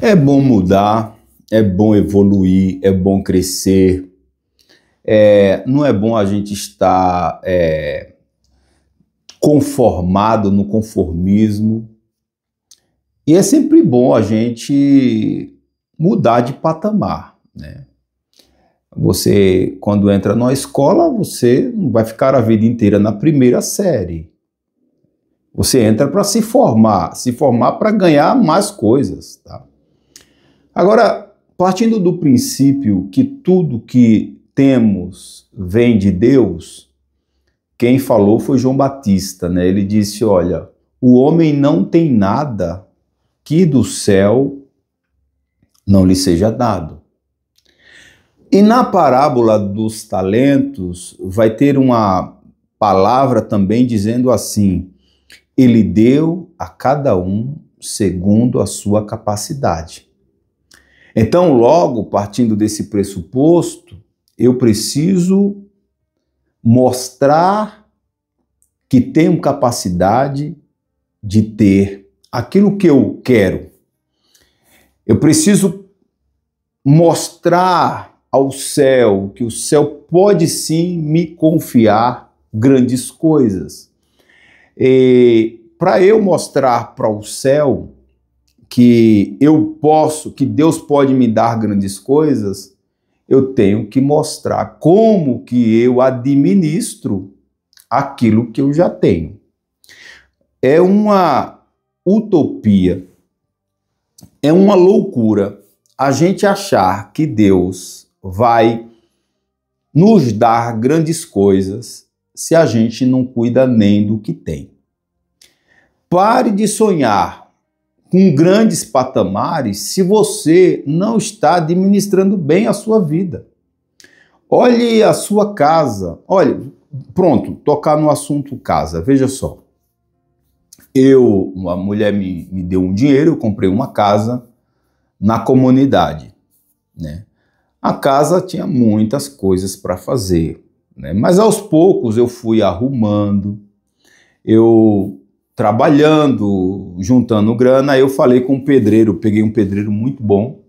É bom mudar, é bom evoluir, é bom crescer. Não é bom a gente estar conformado no conformismo. E é sempre bom a gente mudar de patamar, né? Você, quando entra numa escola, você não vai ficar a vida inteira na primeira série. Você entra para se formar para ganhar mais coisas, tá? Agora, partindo do princípio que tudo que temos vem de Deus, quem falou foi João Batista, né? Ele disse, olha, o homem não tem nada que do céu não lhe seja dado. E na parábola dos talentos vai ter uma palavra também dizendo assim, ele deu a cada um segundo a sua capacidade. Então, logo, partindo desse pressuposto, eu preciso mostrar que tenho capacidade de ter aquilo que eu quero. Eu preciso mostrar ao céu que o céu pode sim me confiar grandes coisas. Para eu mostrar para o céu que eu posso, que Deus pode me dar grandes coisas, eu tenho que mostrar como que eu administro aquilo que eu já tenho. É uma utopia, é uma loucura a gente achar que Deus vai nos dar grandes coisas se a gente não cuida nem do que tem. Pare de sonhar com grandes patamares se você não está administrando bem a sua vida. Olhe a sua casa. Olha, pronto, tocar no assunto casa. Veja só. Uma mulher me deu um dinheiro, eu comprei uma casa na comunidade, né? A casa tinha muitas coisas para fazer, né? Mas aos poucos eu fui arrumando, eu trabalhando, juntando grana, aí eu falei com um pedreiro, peguei um pedreiro muito bom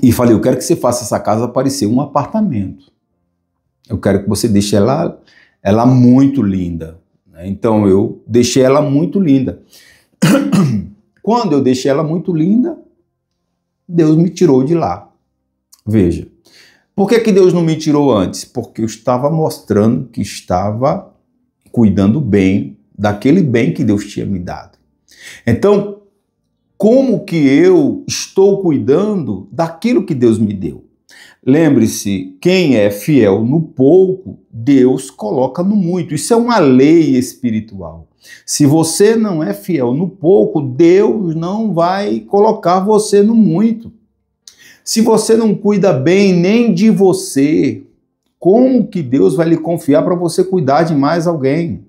e falei, eu quero que você faça essa casa parecer um apartamento. Eu quero que você deixe ela muito linda. Então eu deixei ela muito linda. Quando eu deixei ela muito linda, Deus me tirou de lá. Veja, por que Deus não me tirou antes? Porque eu estava mostrando que estava cuidando bem daquele bem que Deus tinha me dado. Então, como que eu estou cuidando daquilo que Deus me deu? Lembre-se, quem é fiel no pouco, Deus coloca no muito. Isso é uma lei espiritual. Se você não é fiel no pouco, Deus não vai colocar você no muito. Se você não cuida bem nem de você, como que Deus vai lhe confiar para você cuidar de mais alguém?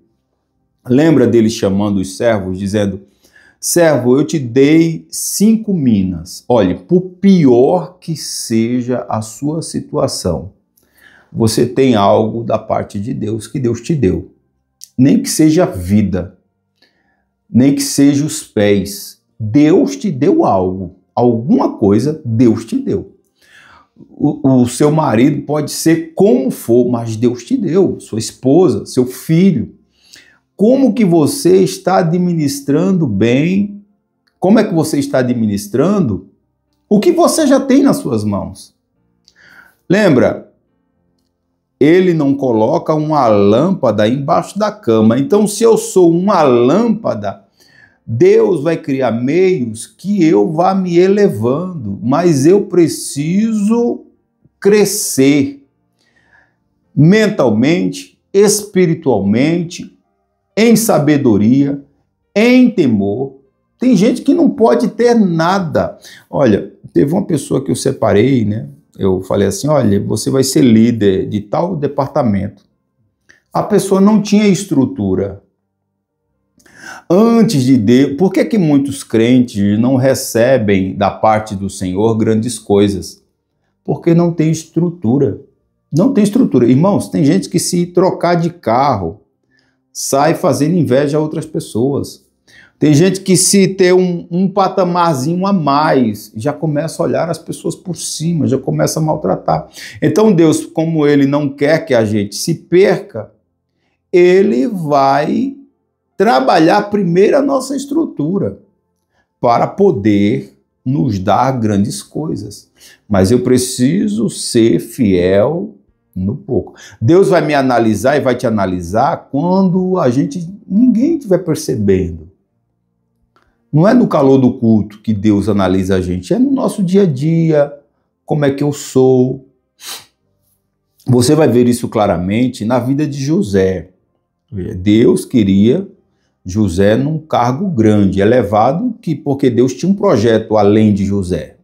Lembra dele chamando os servos, dizendo, servo, eu te dei 5 minas. Olhe, por pior que seja a sua situação, você tem algo da parte de Deus que Deus te deu. Nem que seja a vida, nem que seja os pés. Deus te deu algo. Alguma coisa Deus te deu. O seu marido pode ser como for, mas Deus te deu. Sua esposa, seu filho. Como que você está administrando bem? Como é que você está administrando o que você já tem nas suas mãos? Lembra? Ele não coloca uma lâmpada embaixo da cama. Então, se eu sou uma lâmpada, Deus vai criar meios que eu vá me elevando, mas eu preciso crescer mentalmente, espiritualmente, em sabedoria, em temor. Tem gente que não pode ter nada. Olha, teve uma pessoa que eu separei, né? Eu falei assim, olha, você vai ser líder de tal departamento. A pessoa não tinha estrutura. Antes de Deus, por que muitos crentes não recebem da parte do Senhor grandes coisas? Porque não tem estrutura. Não tem estrutura. Irmãos, tem gente que se trocar de carro, sai fazendo inveja a outras pessoas. Tem gente que se ter um patamarzinho a mais, já começa a olhar as pessoas por cima, já começa a maltratar. Então Deus, como Ele não quer que a gente se perca, Ele vai trabalhar primeiro a nossa estrutura para poder nos dar grandes coisas. Mas eu preciso ser fiel no pouco. Deus vai me analisar e vai te analisar quando ninguém estiver percebendo. Não é no calor do culto que Deus analisa a gente, é no nosso dia a dia, como é que eu sou. Você vai ver isso claramente na vida de José. Deus queria José num cargo grande, elevado, porque Deus tinha um projeto além de José.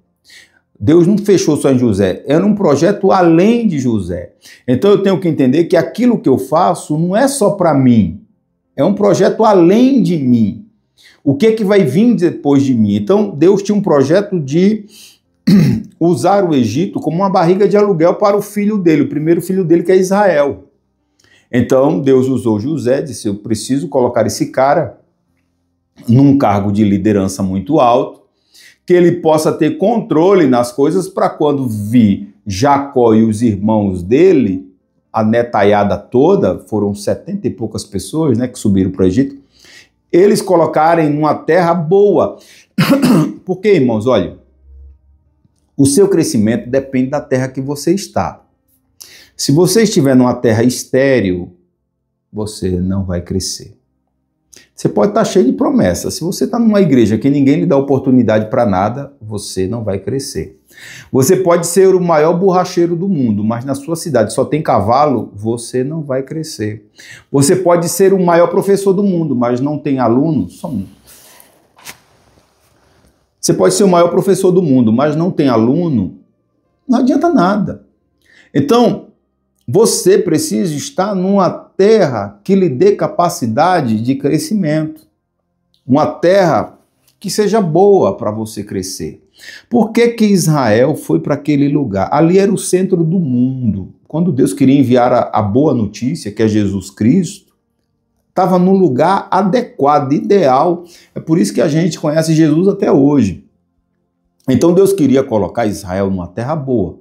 Deus não fechou só em José, era um projeto além de José. Então eu tenho que entender que aquilo que eu faço não é só para mim, é um projeto além de mim. O que é que vai vir depois de mim? Então Deus tinha um projeto de usar o Egito como uma barriga de aluguel para o filho dele, o primeiro filho dele, que é Israel. Então Deus usou José, disse, eu preciso colocar esse cara num cargo de liderança muito alto, que ele possa ter controle nas coisas para quando vir Jacó e os irmãos dele, a netaiada toda, foram 70 e poucas pessoas, né, que subiram para o Egito, eles colocarem numa terra boa. Porque, irmãos, olha, o seu crescimento depende da terra que você está. Se você estiver numa terra estéril, você não vai crescer. Você pode estar cheio de promessas. Se você está numa igreja que ninguém lhe dá oportunidade para nada, você não vai crescer. Você pode ser o maior borracheiro do mundo, mas na sua cidade só tem cavalo, você não vai crescer. Você pode ser o maior professor do mundo, mas não tem aluno, só um. Você pode ser o maior professor do mundo, mas não tem aluno, não adianta nada. Então, você precisa estar numa terra que lhe dê capacidade de crescimento. Uma terra que seja boa para você crescer. Por que que Israel foi para aquele lugar? Ali era o centro do mundo. Quando Deus queria enviar a boa notícia, que é Jesus Cristo, estava no lugar adequado, ideal. É por isso que a gente conhece Jesus até hoje. Então Deus queria colocar Israel numa terra boa.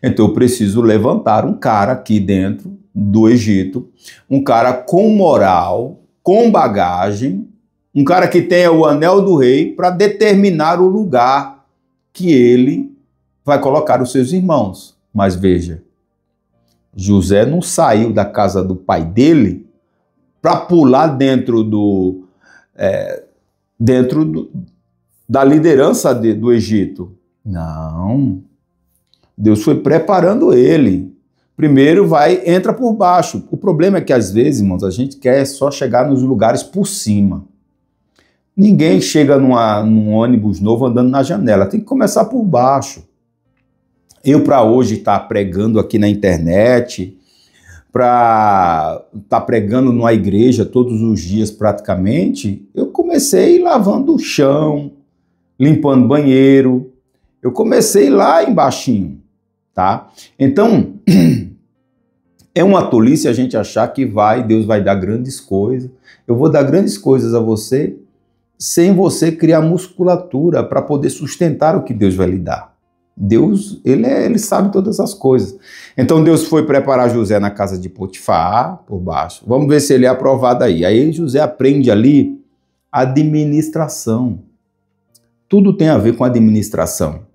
Então eu preciso levantar um cara aqui dentro do Egito, um cara com moral, com bagagem, um cara que tenha o anel do rei para determinar o lugar que ele vai colocar os seus irmãos. Mas veja, José não saiu da casa do pai dele para pular dentro da liderança do Egito. Não. Deus foi preparando ele. Primeiro entra por baixo. O problema é que às vezes, irmãos, a gente quer só chegar nos lugares por cima. Ninguém chega num ônibus novo andando na janela. Tem que começar por baixo. Eu, para hoje, estar pregando aqui na internet, para estar pregando numa igreja todos os dias praticamente, eu comecei lavando o chão, limpando banheiro. Eu comecei lá embaixinho, tá? Então, é uma tolice a gente achar que Deus vai dar grandes coisas. Eu vou dar grandes coisas a você sem você criar musculatura para poder sustentar o que Deus vai lhe dar. Deus, ele sabe todas as coisas. Então Deus foi preparar José na casa de Potifar, por baixo. Vamos ver se ele é aprovado aí. Aí José aprende ali administração. Tudo tem a ver com administração.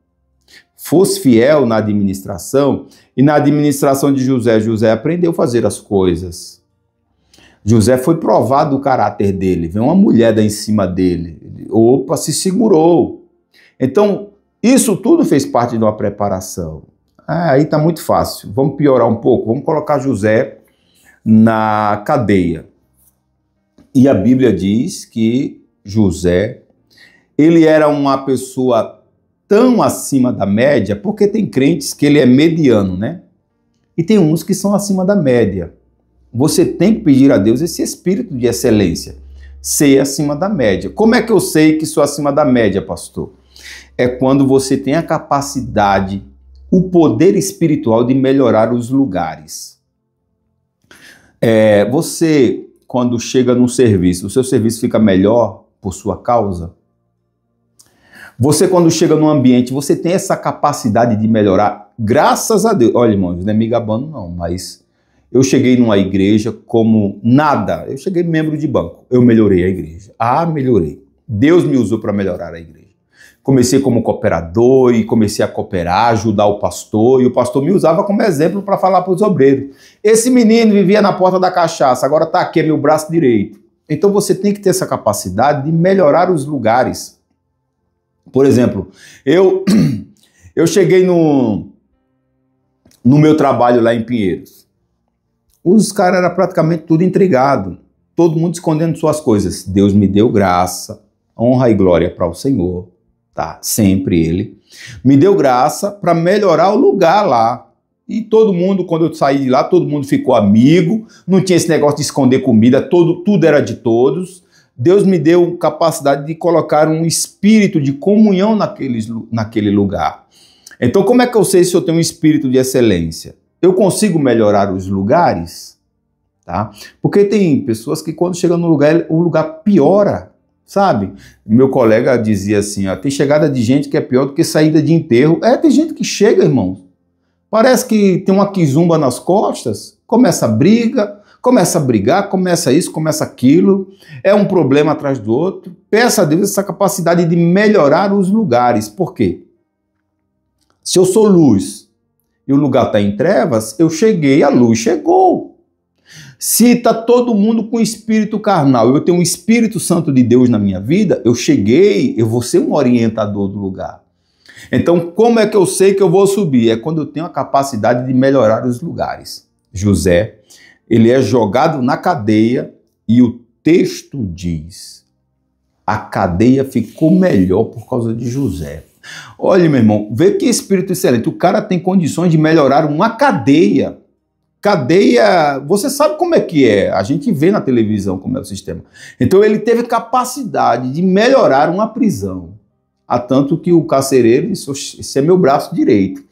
Fosse fiel na administração, e na administração de José aprendeu a fazer as coisas. José foi provado o caráter dele, veio uma mulher em cima dele, opa, se segurou. Então, isso tudo fez parte de uma preparação. Aí está muito fácil, vamos piorar um pouco, vamos colocar José na cadeia. E a Bíblia diz que José, ele era uma pessoa tão acima da média, porque tem crentes que ele é mediano, né? E tem uns que são acima da média. Você tem que pedir a Deus esse espírito de excelência, ser acima da média. Como é que eu sei que sou acima da média, pastor? É quando você tem a capacidade, o poder espiritual de melhorar os lugares. Você, quando chega num serviço, o seu serviço fica melhor por sua causa? Você, quando chega num ambiente, você tem essa capacidade de melhorar, graças a Deus. Olha, irmãos, não é me gabando não, mas eu cheguei numa igreja como nada. Eu cheguei membro de banco, eu melhorei a igreja. Melhorei. Deus me usou para melhorar a igreja. Comecei como cooperador e comecei a cooperar, ajudar o pastor, e o pastor me usava como exemplo para falar para os obreiros. Esse menino vivia na porta da cachaça, agora está aqui, é meu braço direito. Então você tem que ter essa capacidade de melhorar os lugares. Por exemplo, eu cheguei no meu trabalho lá em Pinheiros. Os caras eram praticamente tudo intrigado, todo mundo escondendo suas coisas. Deus me deu graça, honra e glória para o Senhor, tá? Sempre Ele. Me deu graça para melhorar o lugar lá. E todo mundo, quando eu saí de lá, todo mundo ficou amigo, não tinha esse negócio de esconder comida, tudo era de todos. Deus me deu capacidade de colocar um espírito de comunhão naquele lugar. Então, como é que eu sei se eu tenho um espírito de excelência? Eu consigo melhorar os lugares, tá? Porque tem pessoas que quando chegam no lugar, o lugar piora, sabe? Meu colega dizia assim, ó, tem chegada de gente que é pior do que saída de enterro. Tem gente que chega, irmão, parece que tem uma quizumba nas costas, começa a briga, começa a brigar, começa isso, começa aquilo, é um problema atrás do outro. Peça a Deus essa capacidade de melhorar os lugares. Por quê? Se eu sou luz e o lugar está em trevas, eu cheguei, a luz chegou. Se está todo mundo com espírito carnal, eu tenho um Espírito Santo de Deus na minha vida, eu cheguei, eu vou ser um orientador do lugar. Então, como é que eu sei que eu vou subir? É quando eu tenho a capacidade de melhorar os lugares. José, ele é jogado na cadeia e o texto diz, a cadeia ficou melhor por causa de José. Olha, meu irmão, vê que espírito excelente. O cara tem condições de melhorar uma cadeia. Cadeia, você sabe como é que é. A gente vê na televisão como é o sistema. Então ele teve capacidade de melhorar uma prisão. Há tanto que o carcereiro disse, esse é meu braço direito.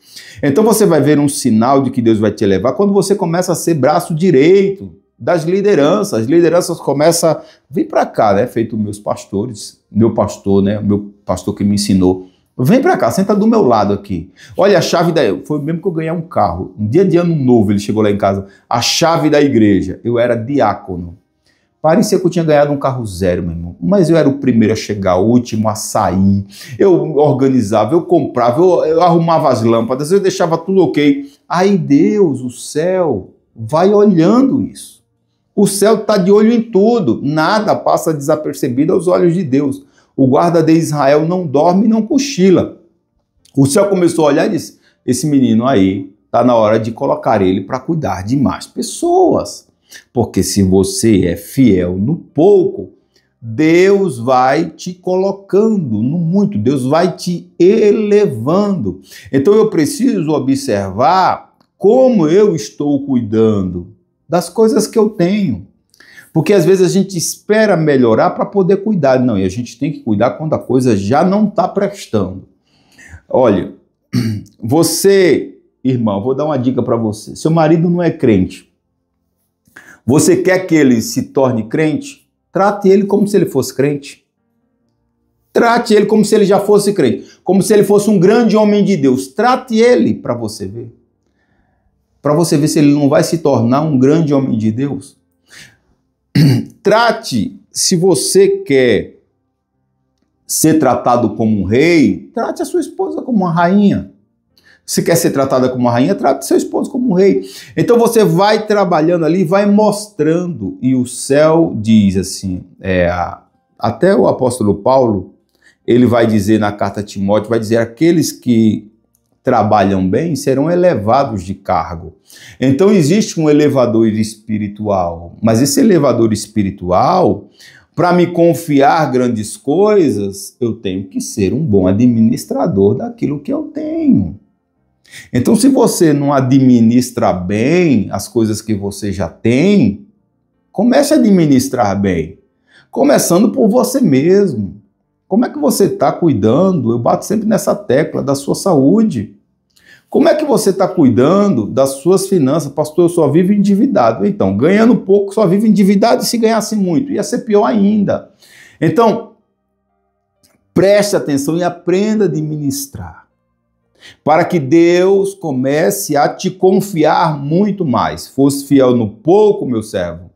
Então você vai ver um sinal de que Deus vai te elevar quando você começa a ser braço direito das lideranças. As lideranças começam a vir para cá, né? Feito meus pastores, meu pastor, né? Meu pastor que me ensinou. Vem para cá, senta do meu lado aqui. Olha a chave da... Foi mesmo que eu ganhei um carro. Um dia de ano novo ele chegou lá em casa. A chave da igreja. Eu era diácono. Parecia que eu tinha ganhado um carro zero, meu irmão. Mas eu era o primeiro a chegar, o último a sair. Eu organizava, eu comprava, eu arrumava as lâmpadas, eu deixava tudo ok. Aí Deus, o céu, vai olhando isso. O céu está de olho em tudo. Nada passa desapercebido aos olhos de Deus. O guarda de Israel não dorme e não cochila. O céu começou a olhar e disse, esse menino aí, está na hora de colocar ele para cuidar de mais pessoas. Porque se você é fiel no pouco, Deus vai te colocando no muito, Deus vai te elevando. Então eu preciso observar como eu estou cuidando das coisas que eu tenho. Porque às vezes a gente espera melhorar para poder cuidar. Não, e a gente tem que cuidar quando a coisa já não está prestando. Olha, você, irmão, vou dar uma dica para você. Seu marido não é crente. Você quer que ele se torne crente? Trate ele como se ele fosse crente. Trate ele como se ele já fosse crente. Como se ele fosse um grande homem de Deus. Trate ele para você ver. Para você ver se ele não vai se tornar um grande homem de Deus. Trate, se você quer ser tratado como um rei, trate a sua esposa como uma rainha. Se quer ser tratada como uma rainha, trate seu esposo como um rei. Então você vai trabalhando ali, vai mostrando. E o céu diz assim, até o apóstolo Paulo, ele vai dizer na carta a Timóteo, vai dizer, aqueles que trabalham bem serão elevados de cargo. Então existe um elevador espiritual, mas esse elevador espiritual, para me confiar grandes coisas, eu tenho que ser um bom administrador daquilo que eu tenho. Então, se você não administra bem as coisas que você já tem, comece a administrar bem, começando por você mesmo. Como é que você está cuidando? Eu bato sempre nessa tecla da sua saúde. Como é que você está cuidando das suas finanças? Pastor, eu só vivo endividado. Então, ganhando pouco, só vivo endividado, e se ganhasse muito, ia ser pior ainda. Então, Preste atenção e aprenda a administrar, para que Deus comece a te confiar muito mais. Fosse fiel no pouco, meu servo,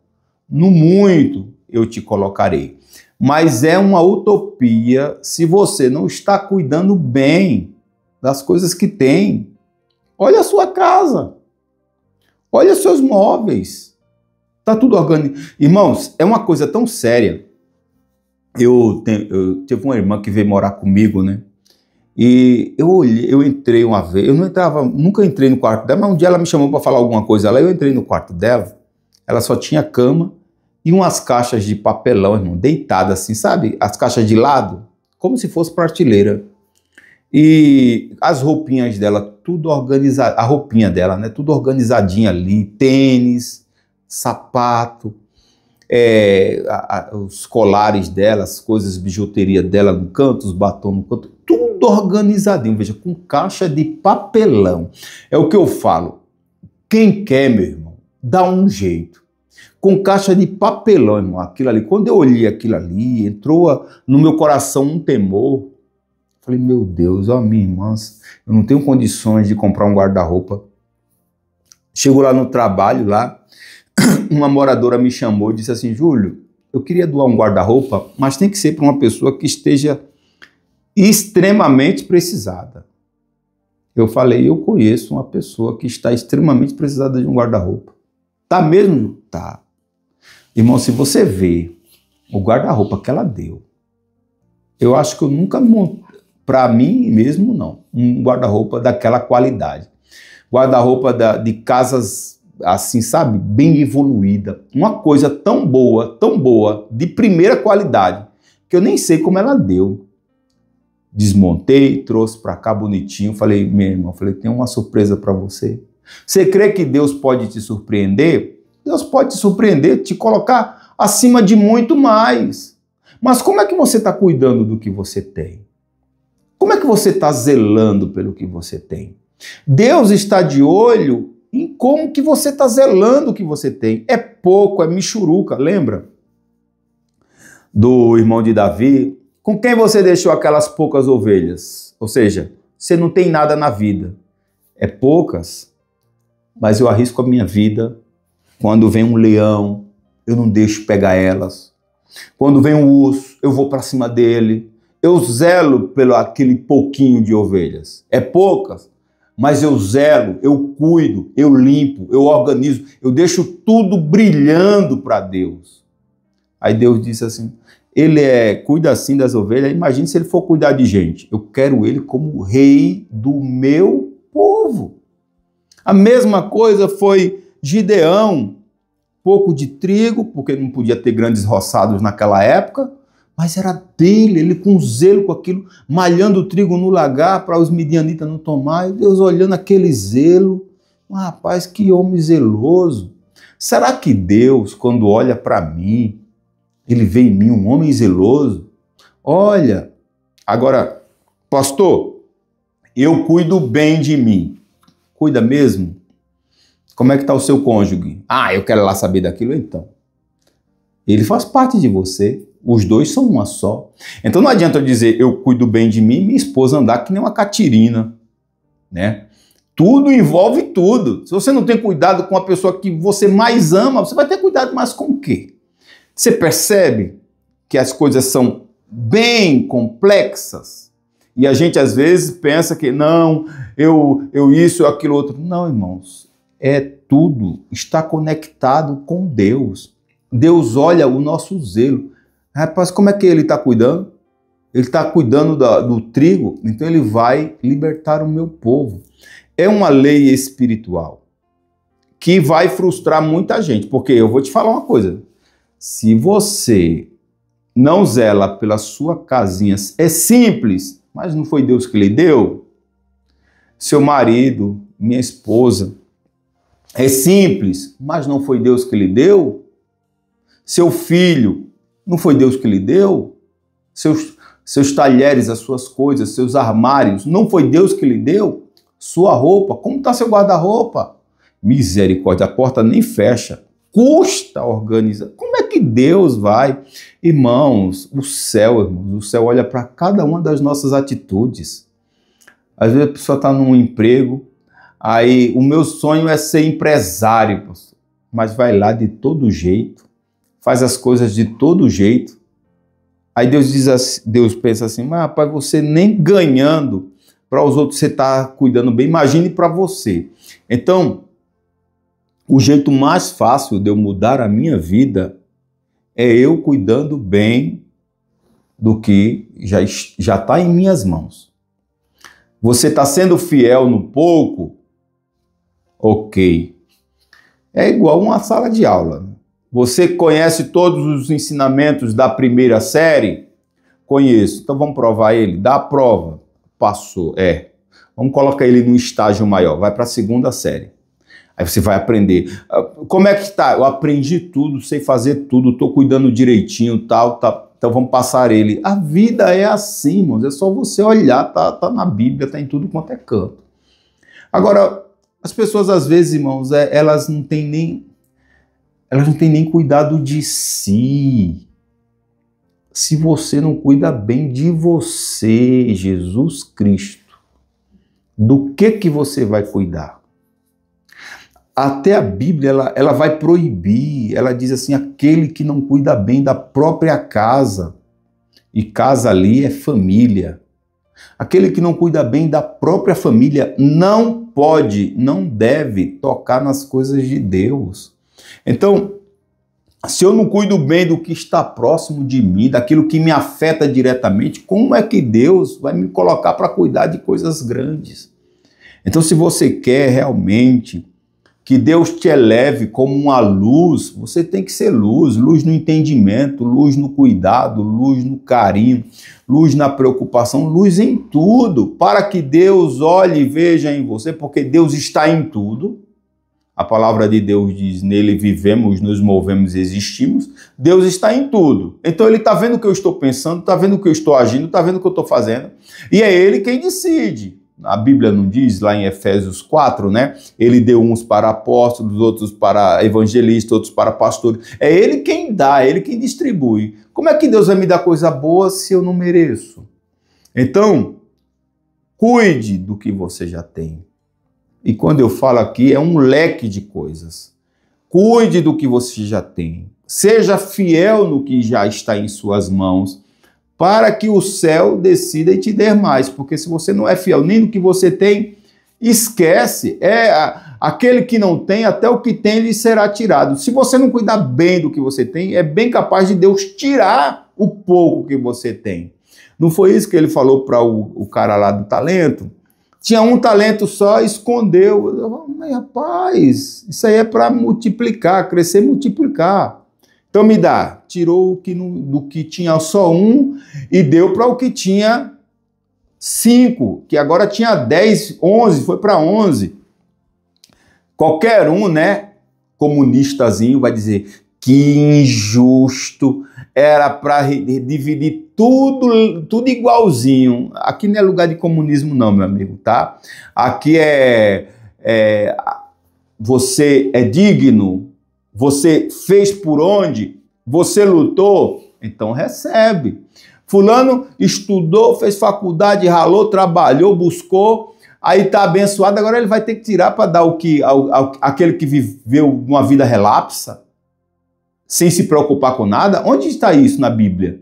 no muito eu te colocarei. Mas é uma utopia se você não está cuidando bem das coisas que tem. Olha a sua casa, olha os seus móveis, está tudo organizado. Irmãos, é uma coisa tão séria. Eu tive uma irmã que veio morar comigo, né? E eu entrei uma vez, nunca entrei no quarto dela, mas um dia ela me chamou para falar alguma coisa lá, eu entrei no quarto dela, ela só tinha cama e umas caixas de papelão, irmão, deitadas assim, sabe? As caixas de lado, como se fosse prateleira. E as roupinhas dela, tudo organizado, a roupinha dela, né? Tudo organizadinha ali, tênis, sapato, os colares dela, as coisas, bijuteria dela no canto, os batons no canto, tudo organizadinho, veja, com caixa de papelão. É o que eu falo, quem quer, meu irmão, dá um jeito. Com caixa de papelão, irmão, aquilo ali, quando eu olhei aquilo ali, entrou no meu coração um temor. Falei, meu Deus, ó, minha irmã, eu não tenho condições de comprar um guarda-roupa. Chego lá no trabalho, lá, uma moradora me chamou e disse assim, Júlio, eu queria doar um guarda-roupa, mas tem que ser para uma pessoa que esteja extremamente precisada. Eu falei, eu conheço uma pessoa que está extremamente precisada de um guarda-roupa. Tá mesmo? Tá. Irmão, se você vê o guarda-roupa que ela deu, eu acho que eu nunca montei, para mim mesmo não, um guarda-roupa daquela qualidade. Guarda-roupa de casas assim, sabe, bem evoluída. Uma coisa tão boa, de primeira qualidade, que eu nem sei como ela deu. Desmontei, trouxe para cá bonitinho, falei, minha irmã, tem uma surpresa para você. Você crê que Deus pode te surpreender? Deus pode te surpreender, te colocar acima de muito mais. Mas como é que você está cuidando do que você tem? Como é que você está zelando pelo que você tem? Deus está de olho em como que você está zelando o que você tem. É pouco, é michuruca, lembra? Do irmão de Davi, com quem você deixou aquelas poucas ovelhas? Ou seja, você não tem nada na vida. É poucas, mas eu arrisco a minha vida. Quando vem um leão, eu não deixo pegar elas. Quando vem um urso, eu vou para cima dele. Eu zelo pelo aquele pouquinho de ovelhas. É poucas, mas eu zelo, eu cuido, eu limpo, eu organizo, eu deixo tudo brilhando para Deus. Aí Deus disse assim, ele cuida assim das ovelhas, imagine se ele for cuidar de gente. Eu quero ele como rei do meu povo. A mesma coisa foi Gideão, pouco de trigo, porque não podia ter grandes roçados naquela época, mas era dele, ele com zelo com aquilo, malhando o trigo no lagar para os midianitas não tomar, e Deus olhando aquele zelo, rapaz, que homem zeloso. Será que Deus, quando olha para mim, ele vê em mim um homem zeloso? Olha, agora, pastor, eu cuido bem de mim. Cuida mesmo? Como é que está o seu cônjuge? Ah, eu quero lá saber daquilo então. Ele faz parte de você. Os dois são uma só. Então não adianta eu dizer eu cuido bem de mim e minha esposa andar que nem uma catirina, né? Tudo envolve tudo. Se você não tem cuidado com a pessoa que você mais ama, você vai ter cuidado mais com o quê? Você percebe que as coisas são bem complexas? E a gente às vezes pensa que não, eu isso, aquilo, outro. Não, irmãos. Tudo está conectado com Deus. Deus olha o nosso zelo. Rapaz, como é que ele está cuidando? Ele está cuidando do trigo, então ele vai libertar o meu povo. É uma lei espiritual que vai frustrar muita gente, porque eu vou te falar uma coisa, se você não zela pela sua casinha, é simples, mas não foi Deus que lhe deu? Seu marido, minha esposa, é simples, mas não foi Deus que lhe deu? Seu filho, não foi Deus que lhe deu? Seus talheres, as suas coisas, seus armários, não foi Deus que lhe deu? Sua roupa, como está seu guarda-roupa? Misericórdia, a porta nem fecha. Custa organizar. Como é que Deus vai? Irmãos, o céu olha para cada uma das nossas atitudes. Às vezes a pessoa está num emprego, aí o meu sonho é ser empresário, mas vai lá de todo jeito, faz as coisas de todo jeito. Aí Deus pensa assim, mas rapaz, você nem ganhando para os outros você está cuidando bem, imagine para você. Então, o jeito mais fácil de eu mudar a minha vida é eu cuidando bem do que já está em minhas mãos. Você está sendo fiel no pouco? Ok. É igual uma sala de aula. Você conhece todos os ensinamentos da primeira série? Conheço. Então vamos provar ele? Dá a prova. Passou. Vamos colocar ele num estágio maior. Vai para a segunda série. Aí você vai aprender. Como é que está? Eu aprendi tudo, sei fazer tudo, estou cuidando direitinho, tal. Então vamos passar ele. A vida é assim, irmãos. É só você olhar, tá na Bíblia, tá em tudo quanto é canto. Agora, as pessoas às vezes, irmãos, elas não têm nem cuidado de si. Se você não cuida bem de você, Jesus Cristo, do que você vai cuidar? Até a Bíblia, ela vai proibir, ela diz assim, aquele que não cuida bem da própria casa, e casa ali é família. Aquele que não cuida bem da própria família não pode, não deve tocar nas coisas de Deus. Então, se eu não cuido bem do que está próximo de mim, daquilo que me afeta diretamente, como é que Deus vai me colocar para cuidar de coisas grandes? Então, se você quer realmente que Deus te eleve como uma luz, você tem que ser luz, luz no entendimento, luz no cuidado, luz no carinho, luz na preocupação, luz em tudo, para que Deus olhe e veja em você, porque Deus está em tudo. A palavra de Deus diz, nele vivemos, nos movemos e existimos. Deus está em tudo. Então ele está vendo o que eu estou pensando, está vendo o que eu estou agindo, está vendo o que eu estou fazendo, e é ele quem decide. A Bíblia não diz, lá em Efésios 4, né? Ele deu uns para apóstolos, outros para evangelistas, outros para pastores. É ele quem dá, é ele quem distribui. Como é que Deus vai me dar coisa boa se eu não mereço? Então, cuide do que você já tem. E quando eu falo aqui, é um leque de coisas. Cuide do que você já tem. Seja fiel no que já está em suas mãos, para que o céu decida e te dê mais. Porque se você não é fiel nem no que você tem, esquece. Aquele que não tem, até o que tem lhe será tirado. Se você não cuidar bem do que você tem, é bem capaz de Deus tirar o pouco que você tem. Não foi isso que ele falou para o cara lá do talento? Tinha um talento só, escondeu. Eu falei, mas rapaz, isso aí é para multiplicar, crescer e multiplicar. Então me dá, tirou do que tinha só um e deu para o que tinha 5, que agora tinha 10, 11, foi para 11. Qualquer um, né, comunistazinho vai dizer que injusto, era para dividir tudo igualzinho. Aqui não é lugar de comunismo não, meu amigo, tá? Aqui você é digno, você fez por onde, você lutou, então recebe. Fulano estudou, fez faculdade, ralou, trabalhou, buscou, aí está abençoado, agora ele vai ter que tirar para dar o que aquele que viveu uma vida relapsa, sem se preocupar com nada. Onde está isso na Bíblia?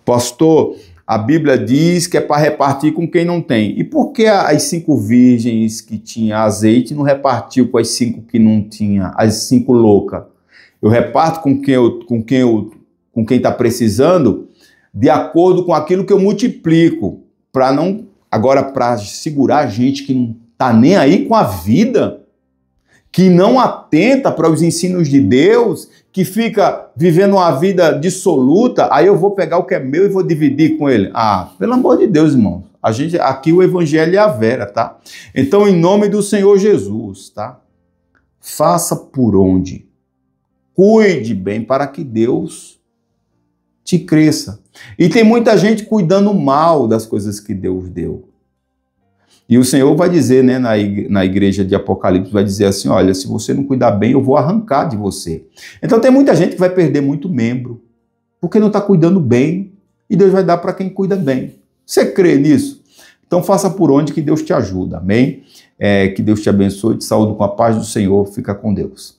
Pastor, a Bíblia diz que é para repartir com quem não tem. E por que as 5 virgens que tinham azeite não repartiu com as 5 que não tinha, as 5 loucas? Eu reparto com quem está precisando, de acordo com aquilo que eu multiplico, para segurar a gente que não está nem aí com a vida, que não atenta para os ensinos de Deus, que fica vivendo uma vida dissoluta, aí eu vou pegar o que é meu e vou dividir com ele. Ah, pelo amor de Deus, irmão. Aqui o evangelho é a vera, tá? Então, em nome do Senhor Jesus, tá? Faça por onde. Cuide bem para que Deus te cresça. E tem muita gente cuidando mal das coisas que Deus deu. E o Senhor vai dizer, né, na igreja de Apocalipse, vai dizer assim, olha, se você não cuidar bem, eu vou arrancar de você. Então tem muita gente que vai perder muito membro, porque não está cuidando bem, e Deus vai dar para quem cuida bem. Você crê nisso? Então faça por onde que Deus te ajuda, amém? Que Deus te abençoe, te saúde com a paz do Senhor, fica com Deus.